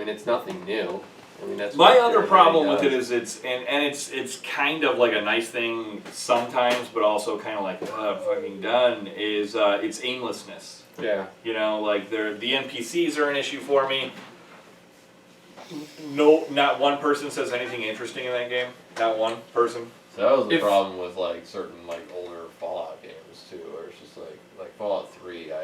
it's nothing new. I mean, that's My what other everybody problem with does. it is it's kind of like a nice thing sometimes, but also kind of like fucking done. Is its aimlessness. Yeah. You know, like the NPCs are an issue for me. No, not one person says anything interesting in that game. Not one person. So that was the problem with like certain like older Fallout games too, where it's just like Fallout 3. I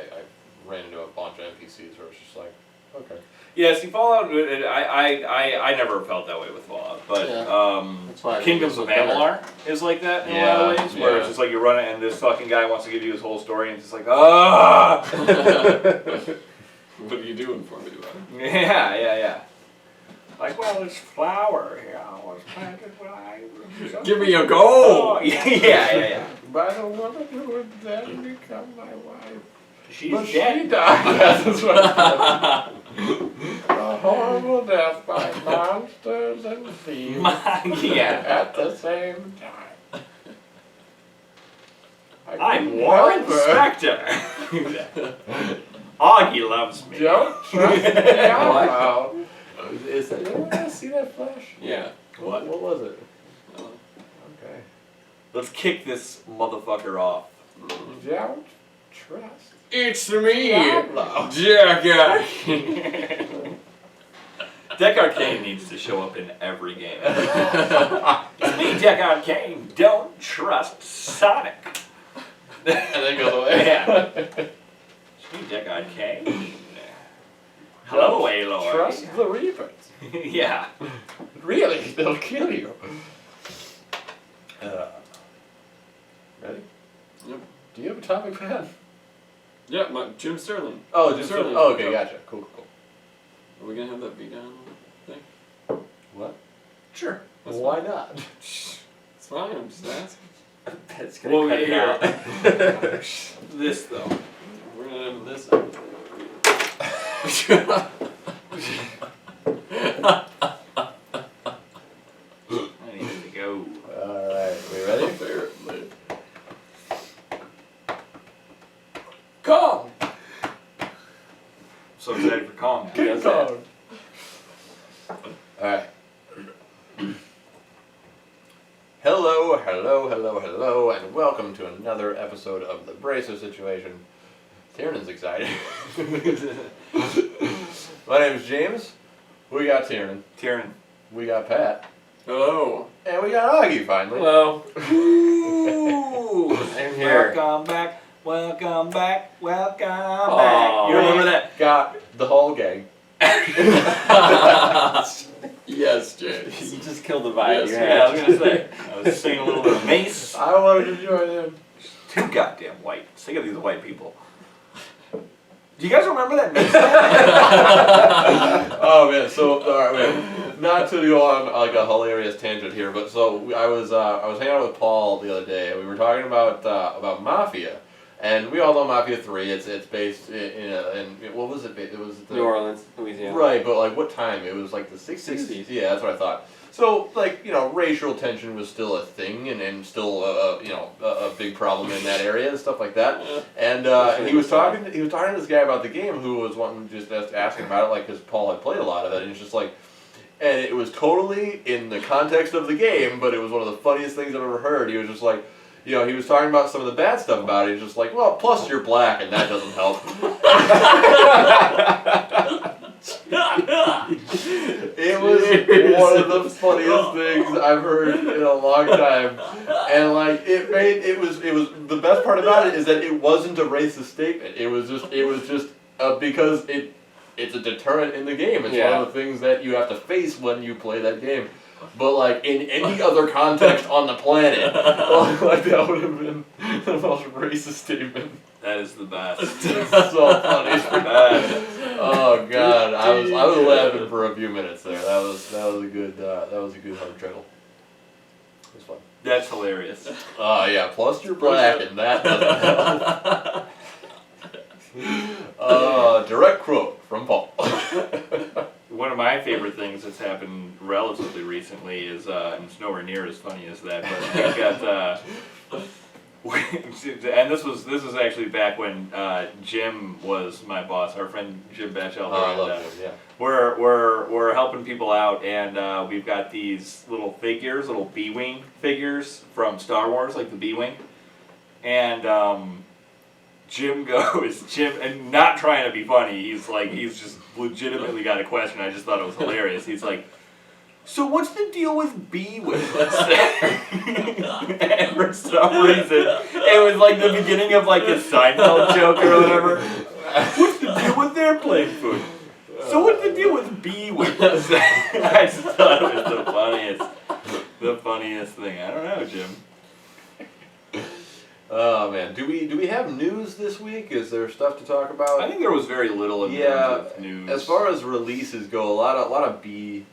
ran into a bunch of NPCs where it's just like, okay. Yeah, see, Fallout. I never felt that way with Fallout, but That's why I think Kingdoms it's of better. Amalur is like that in a lot of ways, where yeah. it's just like you run it and this fucking guy wants to give you his whole story, and it's just like, ah. What are you doing for me, bud? Yeah. Like, well, this flower here was planted when I was... Give me a go! Oh, yeah. But I don't want to do it then become my wife. She's But dead. she died. That's what a horrible death by monsters and thieves Yeah. at the same time. I'm Warren Spector. Augie loves me. Don't trust me out loud. Is that, you want to see that flash? Yeah. What? What was it? Okay. Let's kick this motherfucker off. Don't trust. It's me! Diablo. Jack! Deck Arcane needs to show up in every game. It's me, Deck Arcane. Don't trust Sonic. And then goes away. Yeah. It's me, Deck Arcane. Hello, Aloy. Trust the Reapers. Yeah. Really, they'll kill you. Ready? Yep. Do you have a topic pen? Yeah, Jim Sterling. Oh, Jim just Sterling. oh, okay, gotcha. Cool. Are we gonna have that beat down thing? What? Sure. That's Why not? It's fine, I'm just asking. That's gonna Well, cut it yeah. out. This, though. We're gonna have this. I need to go. Alright, we ready? Apparently. Kong! So excited for Kong. King Does that. Kong! Alright. Hello, and welcome to another episode of The Bracer Situation. Tiernan's excited. My name is James. We got Tiernan. Tyrion. We got Pat. Hello. And we got Augie finally. Hello. Ooh. I'm here. Welcome back. Welcome back. Welcome Aw. back. You remember that? Got the whole gang. Yes, James. You just killed the vibe. Yes, you Yeah, had. I was gonna say. I was singing a little bit of Mace. I wanted to join in. Too goddamn white. Sick of these white people. Do you guys remember that Mace? Oh man, so alright, man. Not to go on like a hilarious tangent here, but so I was hanging out with Paul the other day, and we were talking about Mafia, and we all know Mafia 3. It's based in what was it? It was the, New Orleans, Louisiana. right, but like what time? It was like the 60s? 60s. Yeah, that's what I thought. So like racial tension was still a thing, and still a big problem in that area and stuff like that. And he was talking to this guy about the game who was wanting just asking about it, like because Paul had played a lot of it, and it's just like, and it was totally in the context of the game, but it was one of the funniest things I've ever heard. He was just like, he was talking about some of the bad stuff about it. He's just like, well, plus you're black, and that doesn't help. It was one of the funniest things I've heard in a long time, and like it was the best part about it is that it wasn't a racist statement. It was just because it's a deterrent in the game. It's one of the things that you have to face when you play that game. But like in any other context on the planet, like that would have been the most racist statement. That is the best. It's so funny. Oh god, I was laughing for a few minutes there. That was a good hard treadle. It was fun. That's hilarious. Yeah. Plus you're black, and that doesn't help. Direct quote from Paul. One of my favorite things that's happened relatively recently is, and it's nowhere near as funny as that, but and this was actually back when Jim was my boss, our friend Jim Batchelder. Oh, I and, love him. Yeah. we're helping people out, and we've got these little figures, little B-wing figures from Star Wars, like the B-wing, and Jim, and not trying to be funny, he's just legitimately got a question. I just thought it was hilarious. He's like, so what's the deal with B-wings? And for some reason, it was like the beginning of like a Seinfeld joke or whatever. What's the deal with airplane food? So what's the deal with B-wings? I just thought it was the funniest thing. I don't know, Jim. Oh man, do we have news this week? Is there stuff to talk about? I think there was very little in terms of news. As far as releases go, a lot of B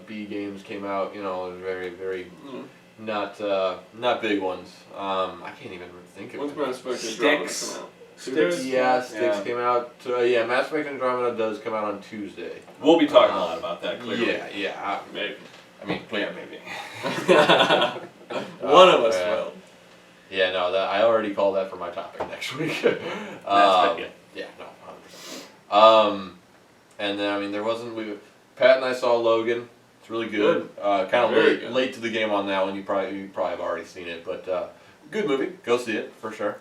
games came out. You know, very not big ones. I can't even think of When's it. Mass Effect Andromeda Sticks. come out? Sticks, yeah, Sticks Yeah. came out. Mass Effect Andromeda does come out on Tuesday. We'll be talking a lot about that, clearly. Yeah. Maybe. I mean, Yeah, maybe. One of us man. will. Yeah, no, that I already called that for my topic next week. That's good. Yeah, no, 100%. And then I mean, Pat and I saw Logan. It's really good. Kind of Very good. late to the game on that one. You probably have already seen it, but good movie. Go see it for sure.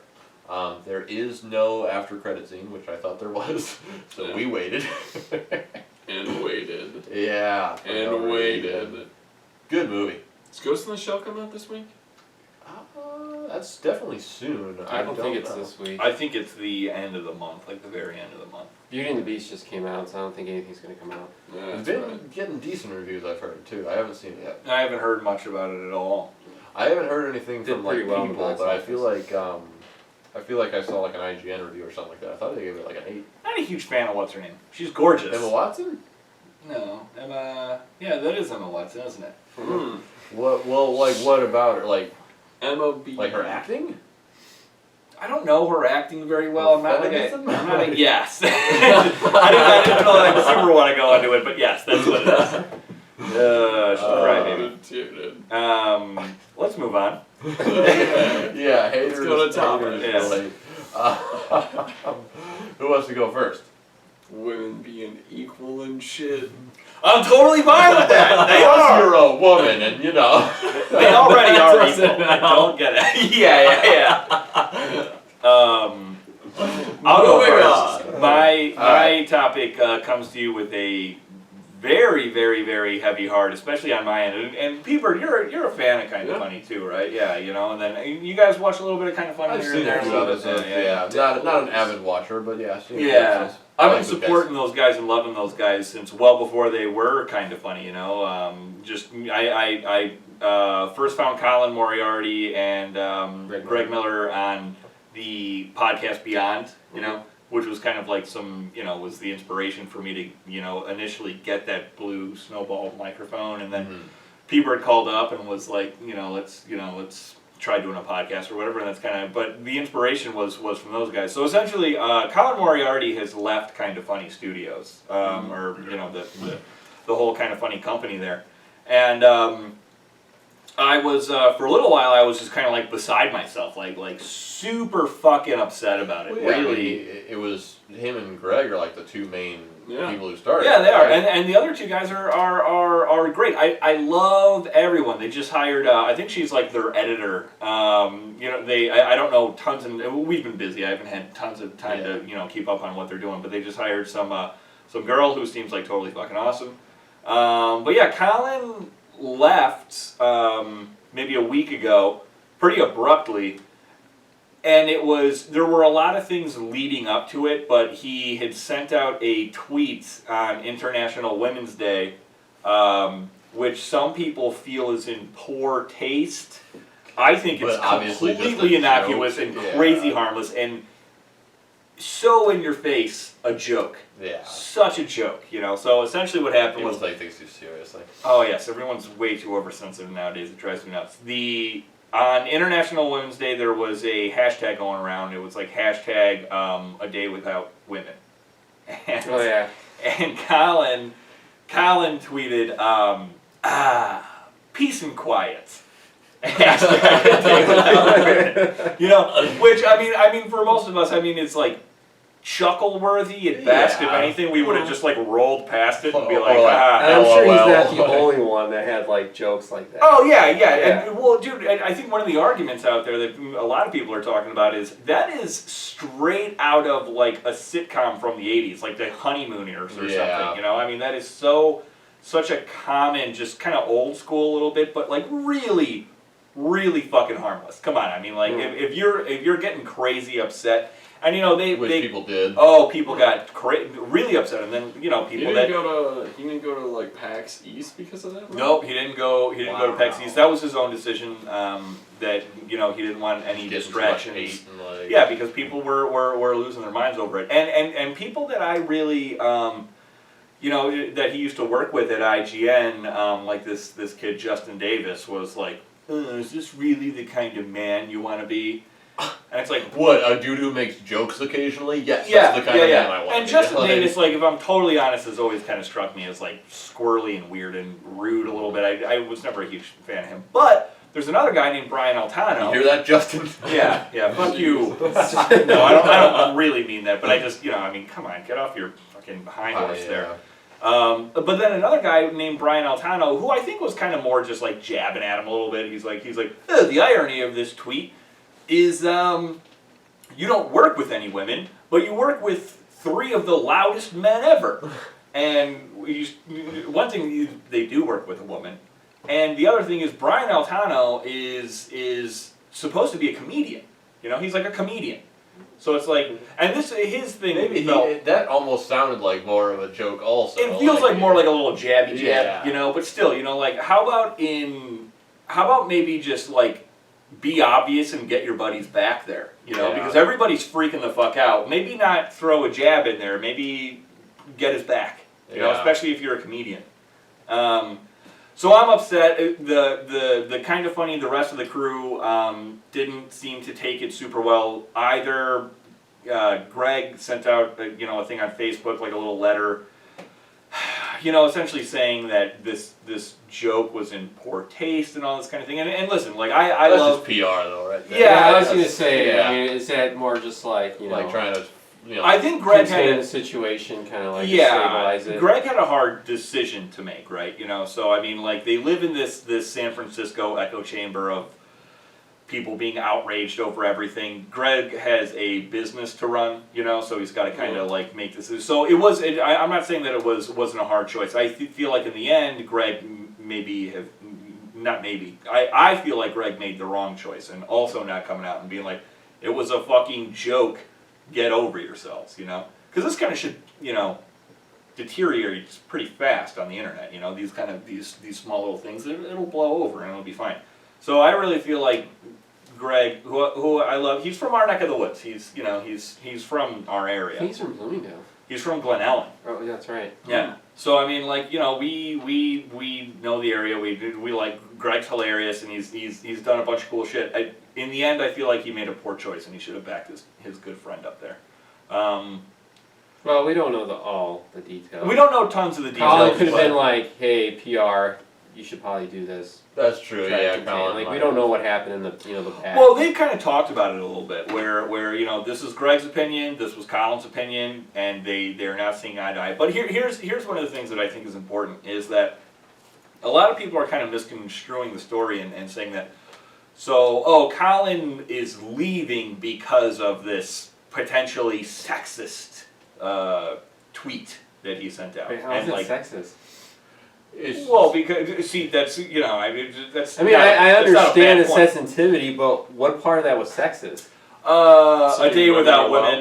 There is no after credit scene, which I thought there was, so Yeah. we waited. And waited. Yeah. for no And reason. waited. Good movie. Is Ghost in the Shell come out this week? That's definitely soon. I don't think it's know. this week. I think it's the end of the month, like the very end of the month. Beauty and the Beast just came out, so I don't think anything's gonna come out. Yeah, It's that's been right. getting decent reviews, I've heard too. I haven't seen it yet. I haven't heard much about it at all. I haven't heard anything Did from like pretty well in the people, box but I feel office. like I saw like an IGN review or something like that. I thought they gave it like an 8. Not a huge fan of what's her name. She's gorgeous. Emma Watson? No, Emma. Yeah, that is Emma Watson, isn't it? Hmm. What? Well, like what about her? MOB. Like her acting? I don't know her acting very well. I'm not Feminism? yes. I didn't know that I super want to go into it, but yes, that's what it is. She's a crybaby. Dude. Let's move on. Yeah, haters. Let's go to topic. haters Yes. relate. Who wants to go first? Women being equal and shit. I'm totally fine with that. They Plus are. you're a woman, and you know. They already are Doesn't equal. I help. don't get it. Yeah. I'll go Moving first. on. My Alright. topic comes to you with a very, very, very heavy heart, especially on my end. And Peter, you're a fan of Kind of Yeah. Funny too, right? Yeah, you know. And then you guys watch a little bit of Kind of Funny I've here seen and there. a few a little bit, episodes. yeah. Not an avid watcher, but yeah. I've seen a few Yeah, episodes. I I've like been those guys. supporting those guys and loving those guys since well before they were Kind of Funny. You know, I first found Colin Moriarty and Greg Miller on the podcast Beyond. You know, which was kind of like was the inspiration for me to initially get that blue snowball microphone, and then Mhm. P-Bird called up and was like, let's try doing a podcast or whatever, and that's kind of, but the inspiration was from those guys. So essentially, Colin Moriarty has left Kind of Funny Studios, or the whole Kind of Funny company there, and I was for a little while I was just kind of like beside myself, like super fucking upset about it. Well, yeah, I mean, Really. it was him and Greg are like the two main Yeah. people who started. Yeah, it, they are, right? and the other two guys are great. I love everyone. They just hired. I think she's like their editor. I don't know tons, and we've been busy. I haven't had tons of time to keep up on what they're doing. But they just hired some girl who seems like totally fucking awesome. But yeah, Colin left maybe a week ago, pretty abruptly. And there were a lot of things leading up to it, but he had sent out a tweet on International Women's Day, which some people feel is in poor taste. I think it's But obviously just completely a innocuous joke. and Yeah. crazy harmless and so in your face a joke. Yeah. Such a joke, So essentially what happened People was, take things too seriously. oh yes, everyone's way too oversensitive nowadays. It drives me nuts. On International Women's Day, there was a hashtag going around. It was like hashtag a day without women. And, Oh yeah. and Colin tweeted, peace and quiet. Ask the guy to take it out. You know, which I mean, for most of us, I mean, it's like chuckle worthy at best. If Yeah. anything, we would have just like rolled past it and be Or like, like, ah. And I'm sure he's LOL. not the only one that had like jokes like that. Oh yeah, yeah, Yeah. and well, dude, I think one of the arguments out there that a lot of people are talking about is that is straight out of like a sitcom from the '80s, like the Honeymooners or Yeah. something. You know, I mean, that is such a common, just kind of old school a little bit, but like really, really fucking harmless. Come on, I mean, like if you're getting crazy upset, and you know Which they people did. people got really upset, and then you know He people didn't that. go to like PAX East because of that. right? Nope, he didn't go. He didn't go to PAX Wow. East. That was his own decision. That you know he didn't want any Getting too much distractions. hate and, like, Yeah, because people were losing their minds over it, and people that I really you know that he used to work with at IGN, like this kid Justin Davis was like, is this really the kind of man you want to be? And it's like. What, a dude who makes jokes occasionally? Yes, Yeah, that's the kind yeah, of yeah. man I want And to Justin be. Davis, like, if I'm totally honest, has always kind of struck me as like squirrely and weird and rude a little bit. I was never a huge fan of him. But there's another guy named Brian Altano. You hear that, Justin? Yeah, fuck you. No, I don't really mean that, but I just, you know, I mean, come on, get off your fucking high horse there. But then another guy named Brian Altano, who I think was kind of more just like jabbing at him a little bit. He's like, the irony of this tweet is, you don't work with any women, but you work with 3 of the loudest men ever. And one thing, they do work with a woman. And the other thing is Brian Altano is supposed to be a comedian. You know, he's like a comedian. So it's like, and his thing Maybe felt, that almost sounded like more of a joke also. it feels like more like a little jabby jab, Yeah. you know, but still, you know, like how about maybe just like be obvious and get your buddies back there, you know, Yeah. because everybody's freaking the fuck out. Maybe not throw a jab in there, maybe get his back, you know, Yeah. especially if you're a comedian. So I'm upset. The kind of funny, the rest of the crew didn't seem to take it super well either. Greg sent out you know, a thing on Facebook, like a little letter, you know, essentially saying that this joke was in poor taste and all this kind of thing. And listen, like I That's love just PR though, right there. Yeah, I was gonna say. yeah. I mean, is that more just like you know, Like trying to, you know. I think Greg had contain a, the situation, kind of like yeah, stabilize it? Greg had a hard decision to make, right? You know, so I mean, like they live in this San Francisco echo chamber of people being outraged over everything. Greg has a business to run, you know, so he's got to kind of like make this. So it was. I'm not saying that it wasn't a hard choice. I feel like in the end, Greg maybe have not maybe. I feel like Greg made the wrong choice, and also not coming out and being like, it was a fucking joke. Get over yourselves, you know, because this kind of shit, you know, deteriorates pretty fast on the internet. You know, these kind of these small little things, it'll blow over and it'll be fine. So I really feel like Greg, who I love, he's from our neck of the woods. He's you know he's from our area. He's from Bloomingdale. He's from Glen Ellen. Oh, that's right. Yeah. So I mean, like you know, we know the area. We like Greg's hilarious, and he's done a bunch of cool shit. In the end, I feel like he made a poor choice, and he should have backed his good friend up there. Well, we don't know all the details. We don't know tons of the details. Colin could have but- been like, "Hey, PR, you should probably do this." That's true. Try to Yeah, contain it. Colin. Like we might don't have. know what happened in the the past. Well, they kind of talked about it a little bit, where you know this is Greg's opinion, this was Colin's opinion, and they're not seeing eye to eye. But here's one of the things that I think is important is that a lot of people are kind of misconstruing the story and saying that Colin is leaving because of this potentially sexist tweet that he sent out. Wait, how is and it like, sexist? It's well, because see, that's you know, I mean, that's. I mean, not- I that's not a understand the bad point. sensitivity, but what part of that was sexist? A Saying day women without are well.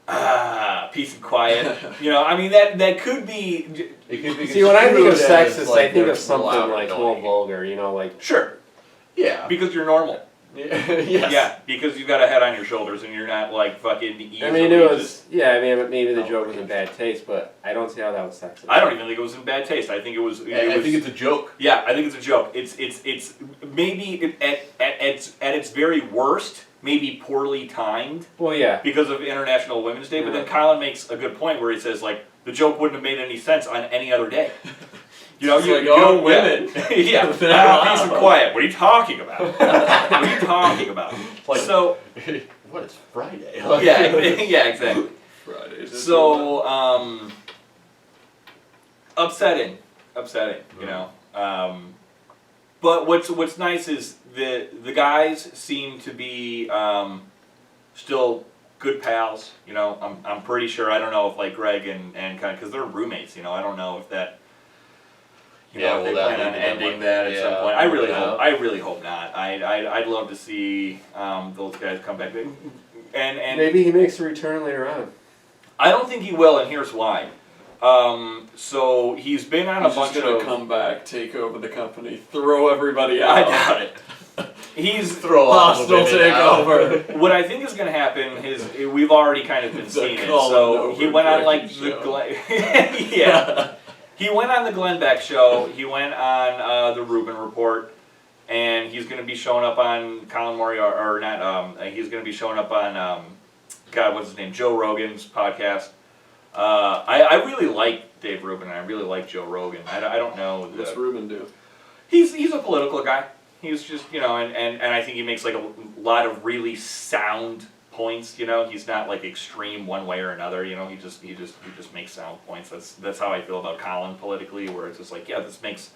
women. Peace and quiet. You know, I mean that could be. it could be See, when I think of construed as, sexist, like, I think they're of something loud like and more annoying. vulgar. You know, like Sure. Yeah. Because you're normal. yes. Yeah. Because you've got a head on your shoulders and you're not like fucking easily. I mean, it was just- yeah. I mean, maybe the joke was in bad taste, but I don't see how that was sexist. I don't even think it was in bad taste. I think it was. I think it's a joke. Yeah, I think it's a joke. It's maybe at its very worst, maybe poorly timed Well, yeah. because of International Women's Day. But Yeah. then Colin makes a good point where he says like the joke wouldn't have made any sense on any other day. You know, It's like, oh, women. Yeah, They're peace and loud. quiet. What are you talking about? What are you talking about? Like- So, What is Friday? yeah, yeah, exactly. Fridays. So, upsetting, you know. But what's nice is the guys seem to be still good pals. You know, I'm pretty sure. I don't know if like Greg and kind of because they're roommates. You know, I don't know if that. You know, if they plan on ending that at some point. I really hope not. I'd love to see those guys come back. And Maybe he makes a return later on. I don't think he will, and here's why. So he's been on a He's bunch just gonna of. come back, take over the company, throw everybody I out. doubt it. He's Throw Hostile takeover. what I think is going to happen is we've already kind of been The seeing it. Colin So he went on like Overbeck the show. Glenn, yeah. He went on the Glenn Beck show. He went on the Rubin Report, and he's going to be showing up on Colin Moriarty, or not. He's going to be showing up on God, what's his name? Joe Rogan's podcast. I really like Dave Rubin, and I really like Joe Rogan. I don't know. What's Ruben do? He's a political guy. He's just, you know, and I think he makes like a lot of really sound points. You know, he's not like extreme one way or another. You know, he just makes sound points. That's how I feel about Colin politically, where it's just like, yeah, this makes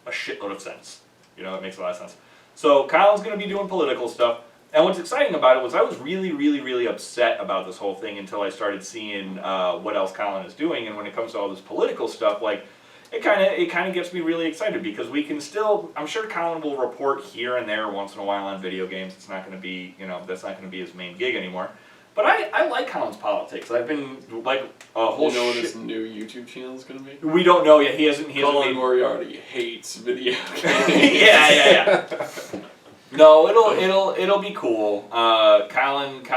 a shitload of sense. You know, it makes a lot of sense. So Colin's going to be doing political stuff. And what's exciting about it was I was really, really, really upset about this whole thing until I started seeing what else Colin is doing. And when it comes to all this political stuff, like, it kind of gets me really excited because we can still, I'm sure Colin will report here and there once in a while on video games. It's not going to be, you know, that's not going to be his main gig anymore. But I like Colin's politics. I've been like a whole You know what shit. his new YouTube channel is gonna be? We don't know yet. He hasn't Colin made. Moriarty hates video games. Yeah. No, it'll be cool. Colin's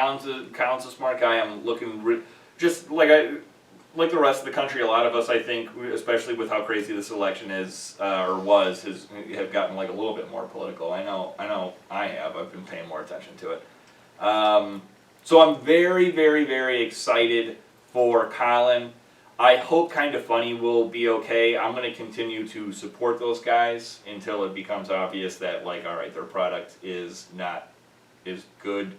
a smart guy. I'm looking just like like the rest of the country. A lot of us, I think, especially with how crazy this election is or was, have gotten like a little bit more political. I know. I have. I've been paying more attention to it. So I'm very, very, very excited for Colin. I hope Kind of Funny will be okay. I'm going to continue to support those guys until it becomes obvious that, like, all right, their product is not as good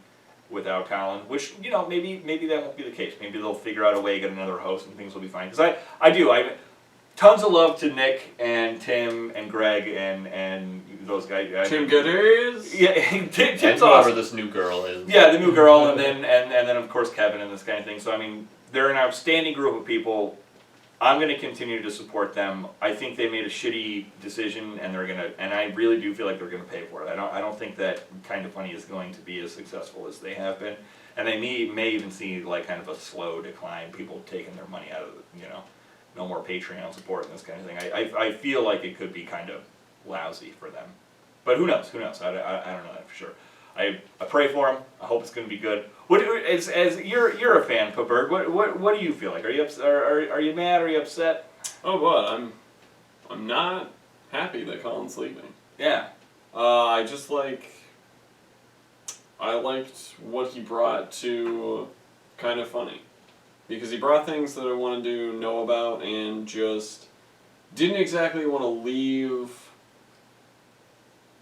without Colin. Which, you know, maybe that won't be the case. Maybe they'll figure out a way, get another host, and things will be fine. Because I tons of love to Nick and Tim and Greg and those guys. Tim Gettys? Yeah, And Tim's whoever awesome. this new girl is. Yeah, the new girl, and then of course Kevin and this kind of thing. So I mean, they're an outstanding group of people. I'm going to continue to support them. I think they made a shitty decision, and I really do feel like they're gonna pay for it. I don't think that Kind of Funny is going to be as successful as they have been, and they may even see like kind of a slow decline. People taking their money out of it, you know, no more Patreon support and this kind of thing. I feel like it could be kind of lousy for them, but who knows? I don't know that for sure. I pray for him. I hope it's going to be good. As you're a fan, Pepberg, what do you feel like? Are you are you mad? Are you upset? Oh, what? I'm not happy that Colin's leaving. Yeah. I liked what he brought to Kind of Funny. Because he brought things that I wanted to know about and just didn't exactly want to leave,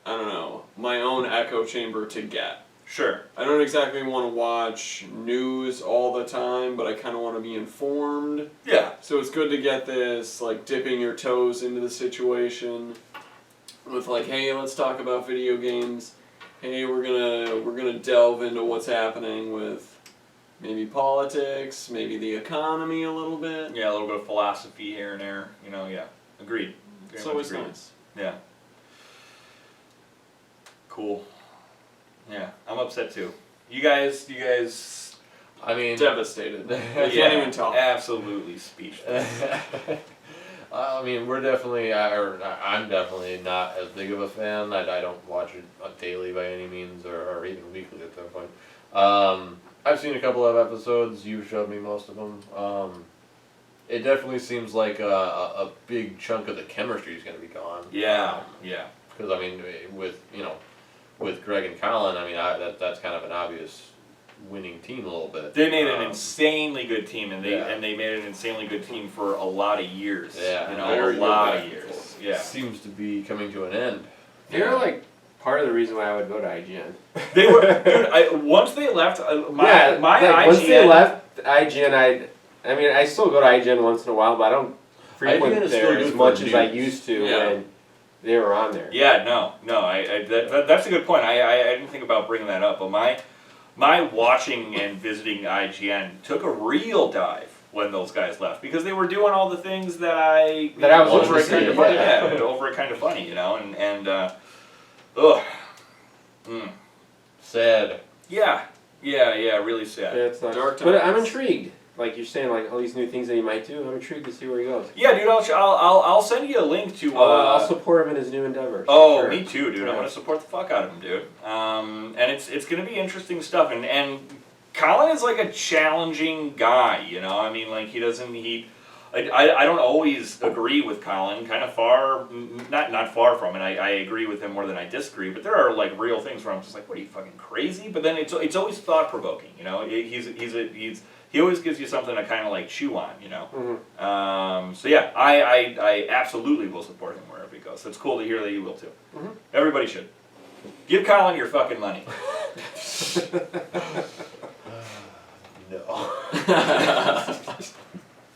I don't know, my own echo chamber to get. Sure. I don't exactly want to watch news all the time, but I kind of want to be informed. Yeah. So it's good to get this, like, dipping your toes into the situation with, like, hey, let's talk about video games. Hey, we're gonna delve into what's happening with maybe politics, maybe the economy a little bit. Yeah, a little bit of philosophy here and there. You know, yeah. Agreed. It's always nice. Yeah. Cool. Yeah, I'm upset too. You guys. I mean, Devastated. I can't even talk. Absolutely speechless. I mean, we're definitely, I'm definitely not as big of a fan. I don't watch it daily by any means, or even weekly at that point. I've seen a couple of episodes. You've showed me most of them. It definitely seems like a big chunk of the chemistry is going to be gone. Yeah. Yeah. Because I mean, with Greg and Colin, I mean, that's kind of an obvious winning team a little bit. They made an insanely good team, and they Yeah. made an insanely good team for a lot of years. Yeah, you know, very a lot impactful. of years. Yeah. seems to be coming to an end. They're like part of the reason why I would go to IGN. They were, dude. Once they left, my like, IGN. once they left IGN, I mean, I still go to IGN once in a while, but I don't frequent IGN is there still as good much for as I news. used to Yeah. when they were on there. Yeah, no, that's a good point. I didn't think about bringing that up, but my watching and visiting IGN took a real dive when those guys left because they were doing all the things that I was over at interested Kind in, of Funny, yeah. over at Kind of Funny, you know, Sad. yeah, really sad. Yeah, it's not. Dark But I'm times. intrigued. Like you're saying, like all these new things that he might do. I'm intrigued to see where he goes. Yeah, dude, I'll send you a link to. I'll support him in his new endeavors. Oh, sure. me too, dude. I'm Yeah. gonna support the fuck out of him, dude. And it's gonna be interesting stuff. And Colin is like a challenging guy, you know. I mean, like he I don't always agree with Colin. Kind of not far from it. I agree with him more than I disagree. But there are like real things where I'm just like, what are you fucking crazy? But then it's always thought provoking, you know. He always gives you something to kind of like chew on, you know. Mhm. So yeah, I absolutely will support him wherever he goes. It's cool to hear that you will too. Mhm. Everybody should. Give Colin your fucking money. No.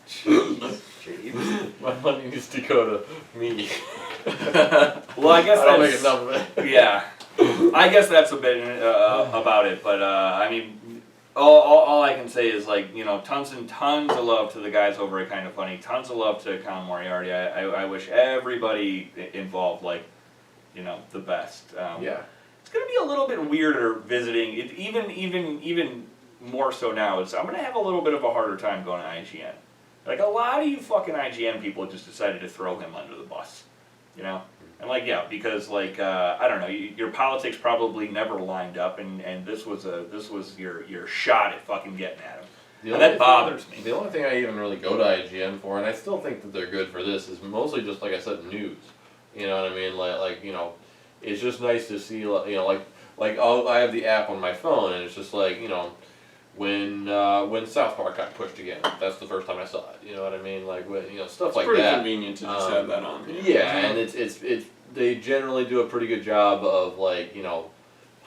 Jeez. My money needs to go to me. Well, I guess I don't make that's enough of it. yeah. I guess that's a bit about it. But I mean, all I can say is like you know, tons and tons of love to the guys over at Kind of Funny. Tons of love to Colin Moriarty. I wish everybody involved like you know the best. Yeah. It's gonna be a little bit weirder visiting it, even more so now. I'm gonna have a little bit of a harder time going to IGN. Like a lot of you fucking IGN people just decided to throw him under the bus, you know. And like yeah, because like I don't know, your politics probably never lined up, and this was your shot at fucking getting at him. And that bothers me. The only thing I even really go to IGN for, and I still think that they're good for this, is mostly just like I said, news. You know what I mean? Like you know, it's just nice to see. You know, like I have the app on my phone, and it's just like you know, when South Park got pushed again, that's the first time I saw it. You know what I mean? Like when, you know stuff It's like pretty that. convenient to just have that on. Yeah, and it's they generally do a pretty good job of like you know,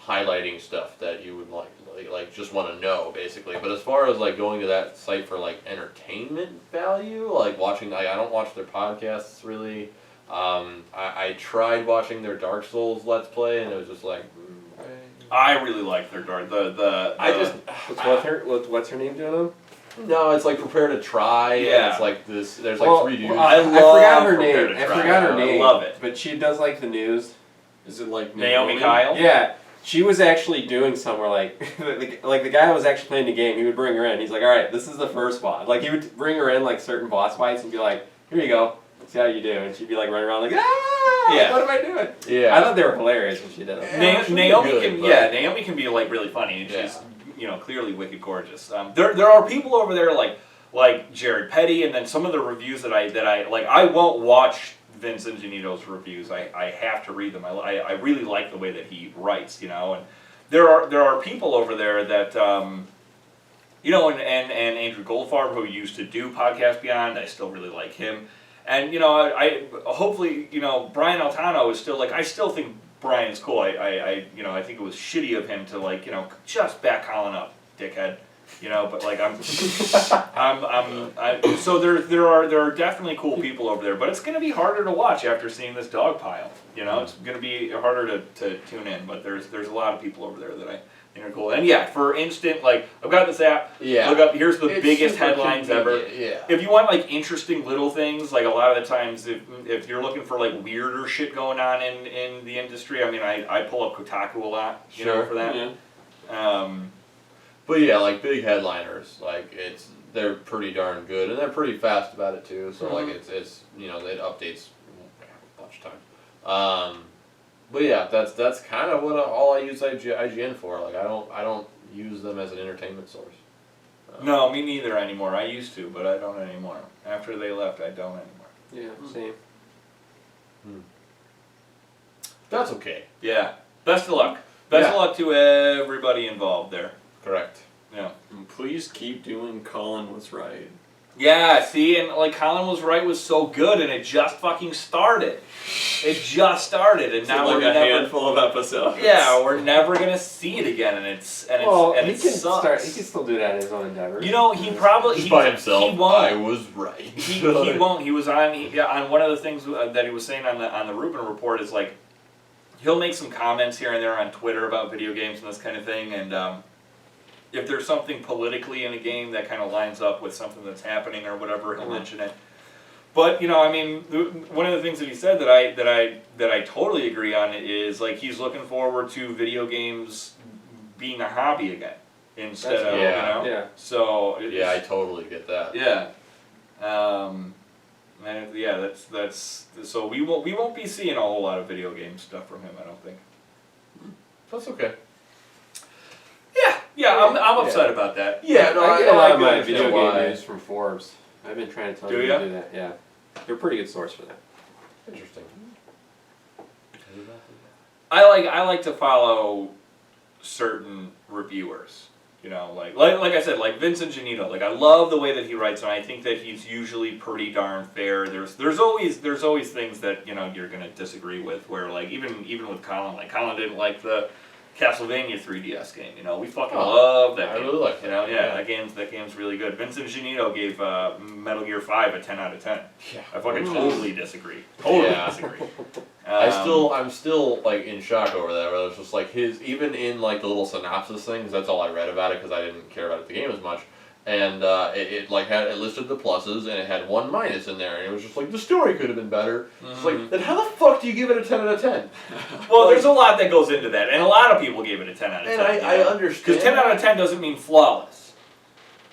highlighting stuff that you would like just want to know basically. But as far as like going to that site for like entertainment value, like watching, I don't watch their podcasts really. I tried watching their Dark Souls Let's Play, and it was just like. Okay. I really like their door. What's her name doing? No, it's like Prepare to Try. Yeah. And it's like this. There's like Well, 3 dudes. I I forgot her Prepare name. to I Try. forgot her I name. love it. But she does like the news. Is it like Naomi Kyle. Yeah, she was actually doing somewhere like the guy that was actually playing the game. He would bring her in. He's like, all right, this is the first boss. Like he would bring her in like certain boss fights and be like, here you go, see how you do, and she'd be like running around like, ah, Yeah. what am I doing? Yeah. I thought they were hilarious when she did it. Yeah, she's Naomi good, can but- Naomi can be like really funny, and Yeah. she's you know clearly wicked gorgeous. There are people over there like Jared Petty, and then some of the reviews that I like. I won't watch Vince Ingenito's reviews. I have to read them. I really like the way that he writes, you know. And there are people over there that you know, and Andrew Goldfarb, who used to do Podcast Beyond. I still really like him. And you know, I hopefully you know Brian Altano is still like I still think Brian's cool. I you know I think it was shitty of him to like you know just back Colin up, dickhead. You know, but like so there are definitely cool people over there, but it's gonna be harder to watch after seeing this dog pile. You know, it's gonna be harder to tune in, but there's a lot of people over there that I think are cool. And yeah, for instant, like I've got this app. Yeah. Look up. Here's the It's biggest super headlines ever. convenient, Yeah. If you want like interesting little things, like a lot of the times, if you're looking for like weirder shit going on in the industry, I mean, I pull up Kotaku a lot, you know, Sure. for that. Yeah. But yeah, like big headliners, like they're pretty darn good, and they're pretty fast about it too. So like it's you know it updates a bunch of times. But yeah, that's kind of what all I use IGN for. Like I don't use them as an entertainment source. No, me neither anymore. I used to, but I don't anymore. After they left, I don't anymore. Yeah, same. That's okay. Yeah. Best of luck. Best Yeah. of luck to everybody involved there. Correct. Yeah. And please keep doing Colin was right. Yeah, see, and like Colin was right, was so good, and it just fucking started. It just started, and now like we're a never. handful of episodes. Yeah, we're never gonna see it again, and Well, it he can sucks. He can still do that in his own endeavors. You know, he probably Just by himself, He won't. I was right. He won't. He was on on one of the things that he was saying on the Rubin Report is like he'll make some comments here and there on Twitter about video games and this kind of thing, and if there's something politically in a game that kind of lines up with something that's happening or whatever, he'll mention it. But you know, I mean, one of the things that he said that I totally agree on is like he's looking forward to video games being a hobby again instead of yeah. you know. Yeah. So Yeah, I totally get that. yeah. And yeah, that's so we won't be seeing a whole lot of video game stuff from him, I don't think. That's okay. Yeah, I'm upset about that. Yeah, no, I get a lot of can my understand video why. game news from Forbes. I've been trying to tell Do you ya? to do that. Yeah, they're a pretty good source for that. Interesting. I like to follow certain reviewers. You know, like I said, like Vincent Giannino. Like I love the way that he writes, and I think that he's usually pretty darn fair. There's always things that you know you're gonna disagree with. Where like even with Colin, like Colin didn't like the Castlevania 3DS game. You know, we fucking love that I game. really like You know, that. yeah, that game's really good. Vincent Giannino gave Metal Gear 5 a 10 out of 10. Yeah. I fucking totally disagree. Totally Yeah. disagree. I'm still like in shock over that. Where it's just like even in like the little synopsis things. That's all I read about it because I didn't care about the game as much. And it listed the pluses and it had one minus in there, and it was just like the story could have been better. It's like, then how the fuck do you give it a 10 out of 10? Well, Like- there's a lot that goes into that, and a lot of people gave it a 10 out of 10. And I understand. Because 10 out of 10 doesn't mean flawless.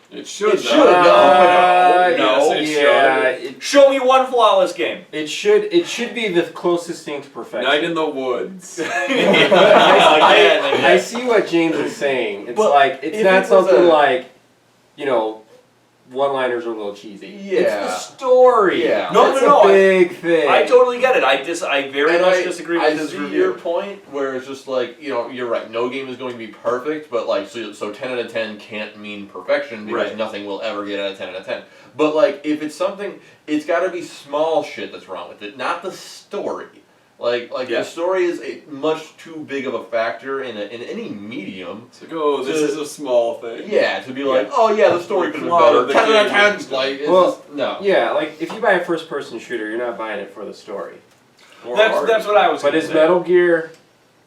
It should. It should. though. No, Yes, it yeah, should. Show me one flawless game. it should be the closest thing to perfection. Night in the Woods. I see what James is saying. It's But like it's if not it was something a- like, you know, one-liners are a little cheesy. Yeah. It's the story. Yeah. That's No, a big thing. I totally get it. I very And much disagree with I his see review. your point where it's just like, you know, you're right, no game is going to be perfect, but like, so 10 out of 10 can't mean perfection because Right. nothing will ever get out of 10 out of 10. But like, if it's something, it's got to be small shit that's wrong with it, not the story. Like Yeah. the story is much too big of a factor in any medium. It's like, oh, this is a small thing. Yeah, to be like, oh yeah, the story could have Plot been of the better. 10 out of game. 10, like, it's Well, just, no. Yeah, like if you buy a first-person shooter, you're not buying it for the story. Or art. That's what I was But gonna is say. Metal Gear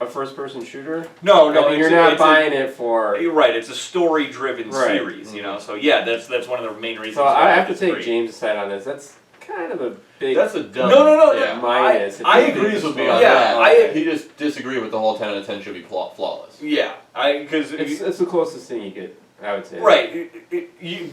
a first-person shooter? No, I mean, you're not buying it for. You're right. It's a story-driven Right. series, you know. So yeah, that's one of the main reasons. So why I have to it's take great. James' side on this. That's kind of a big. That's a dumb. No, yeah. minus. I If you agrees did with the me on story. Yeah, that. I- He just disagreed with the whole 10 out of 10 should be flawless. Yeah, because It's the closest thing you get, I would say. right.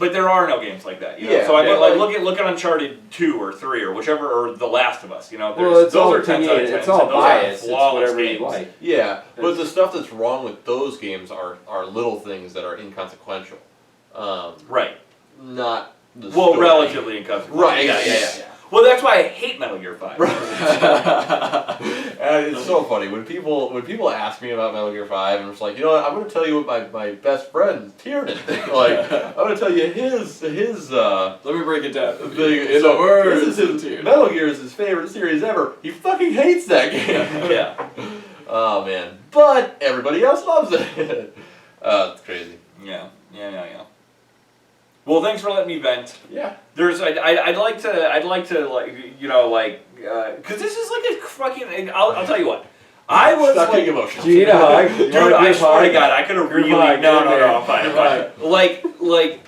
But there are no games like that. You know? Yeah, So I mean, but like like- look at Uncharted 2 or 3 or whichever, or The Last of Us. You know, Well, it's those all are 10 out of opinion. 10. It's all and those are bias. It's flawless whatever you games. like. Yeah, but That's- the stuff that's wrong with those games are little things that are inconsequential. Right. Not the Well, story. relatively inconsequential. Right, Yeah. Well, that's why I hate Metal Gear 5. And it's so funny when people ask me about Metal Gear 5 and it's like, you know what, I'm gonna tell you what my best friend Tiernan think. Like, I'm gonna tell you his Let me break it down. thing. In So, the words this is of his, Tiernan. Metal Gear is his favorite series ever. He fucking hates that game. Yeah. Oh man, but everybody else loves it. It's crazy. Yeah. Well, thanks for letting me vent. Yeah. I'd like to like you know like because this is like a fucking I'll tell you what I was Stuck like, in emotions. Do you need a hug? You dude, want a I group swear to hug? God, I could have Group really hug, no, get no, there. no, I'm fine, Group I'm fine. Like,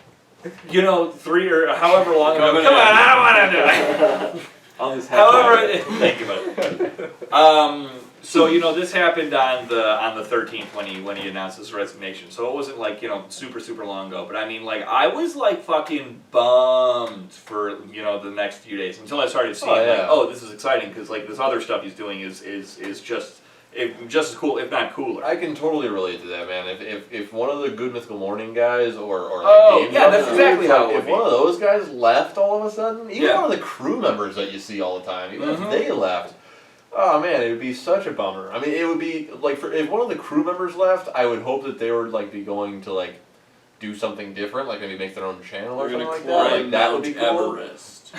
you know, 3 or however long ago. Coming Come in. on, I don't want to do it. I'll just have However, thank you, buddy. So you know, this happened on the 13th when he announced his resignation. So it wasn't like you know super long ago. But I mean, like I was like fucking bummed for you know the next few days until I started seeing like, yeah. oh, this is exciting because like this other stuff he's doing is just as cool, if not cooler. I can totally relate to that, man. If one of the Good Mythical Morning guys or like Oh, game yeah, that's devs, exactly how it if would one be. of those guys left all of a sudden, even Yeah. one of the crew members that you see all the time, even Mhm. if they left, oh man, it would be such a bummer. I mean, it would be like if one of the crew members left, I would hope that they would like be going to like do something different, like maybe make their own channel or We're something gonna like that. Like climb that would be Mount cool. Everest.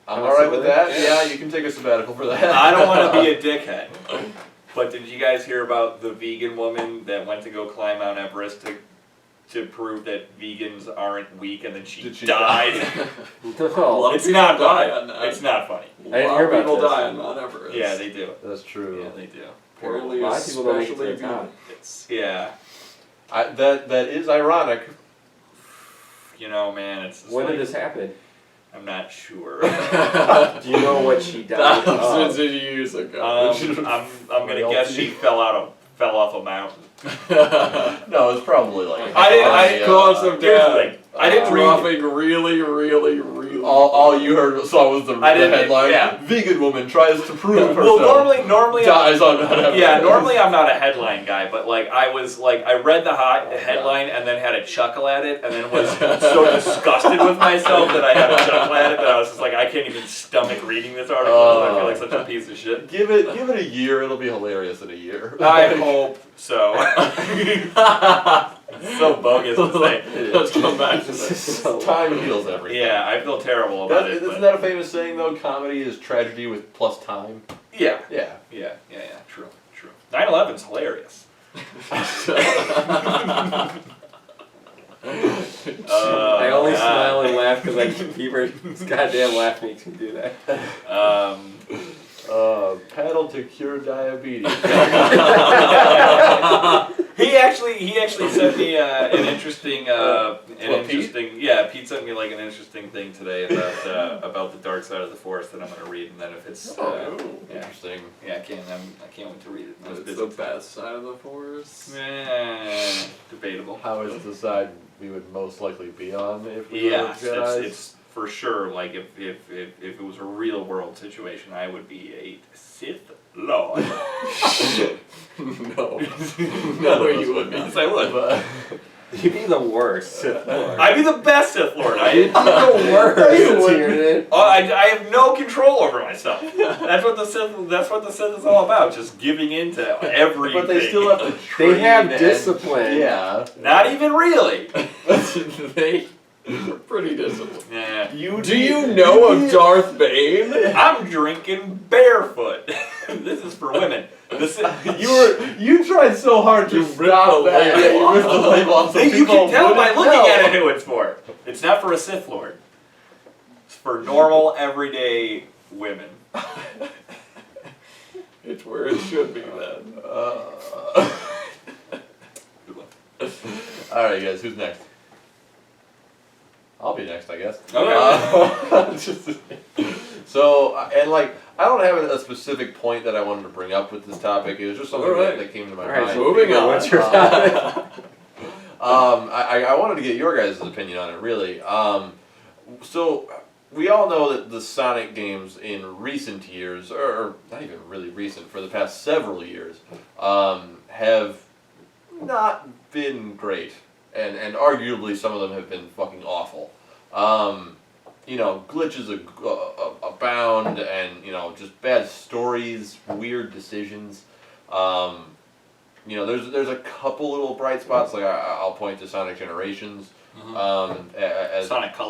I'm alright with that. Yeah. Yeah, you can take a sabbatical for that. I don't want to be a dickhead. But did you guys hear about the vegan woman that went to go climb Mount Everest to prove that vegans aren't weak, and then she Did she died? No. It's not die funny. on that. It's not funny. A didn't lot hear of about people this. die on Mount Everest. Yeah, they do. That's true. Yeah, they do. Apparently, A lot of people don't make it to especially the top. It's yeah. That is ironic. You know, man, it's just When like, did this happen? I'm not sure. Do you know what she died thousands of? of years ago. I'm gonna guess she fell off a mountain. No, it's probably like. I Cause of Here's the death. thing. I didn't read. Dropping really, really, really. All you heard saw was the I didn't- headline. yeah. Vegan woman tries to prove Well, herself. normally, dies on Mount Everest. yeah, normally I'm not a headline guy, but like I read the headline and then had a chuckle at it, and then was so disgusted with myself that I had a chuckle at it that I was just like, I can't even stomach reading this article. I feel like such a piece of shit. Give it a year. It'll be hilarious in a year. I hope so. So bogus to say. Let's come back to This this. is so Time heals everything. Yeah, I feel terrible about it. Isn't But that a famous saying though? Comedy is tragedy with plus time. yeah, Yeah. true. 9/11's hilarious. I only God. smile and laugh because I keep Beaver's goddamn laugh makes me do that. Paddle to cure diabetes. He actually sent me an interesting Pete sent me like an interesting thing today about the dark side of the forest that I'm gonna read, and then if it's yeah, Interesting. I can't wait to read it. I was It's busy. the best side of the forest. Debatable. How is the side we would most likely be on if we were Yes, Jedis? it's for sure. Like if it was a real world situation, I would be a Sith Lord. No. No, you wouldn't. Yes, I would. But- You'd be the worst Sith Lord. I'd be the best Sith Lord. You'd be the worst, Tiernan. I have no control over myself. That's what the Sith is all about. Just giving in to everything. But they still have to train. They have and- discipline. Yeah. Not even really. They were pretty disciplined. Yeah. Do you know of Darth Bane? I'm drinking barefoot. This is for women. You tried so hard to ripped stop the that. label Yeah, you ripped the label off so You people can tell by wouldn't looking know. at it who it's for. It's not for a Sith Lord. It's for normal, everyday women. It's where it should be then. Alright, guys, who's next? I'll be next, I guess. Okay. So, and like, I don't have a specific point that I wanted to bring up with this topic. It was just something Alright. that came to my Alright, mind. so Moving on. What's your topic? I wanted to get your guys' opinion on it, really. So, we all know that the Sonic games in recent years, or not even really recent, for the past several years, have not been great. And arguably some of them have been fucking awful. Glitches abound, and, just bad stories, weird decisions. There's a couple little bright spots, like I'll point to Sonic Generations. As Sonic Color.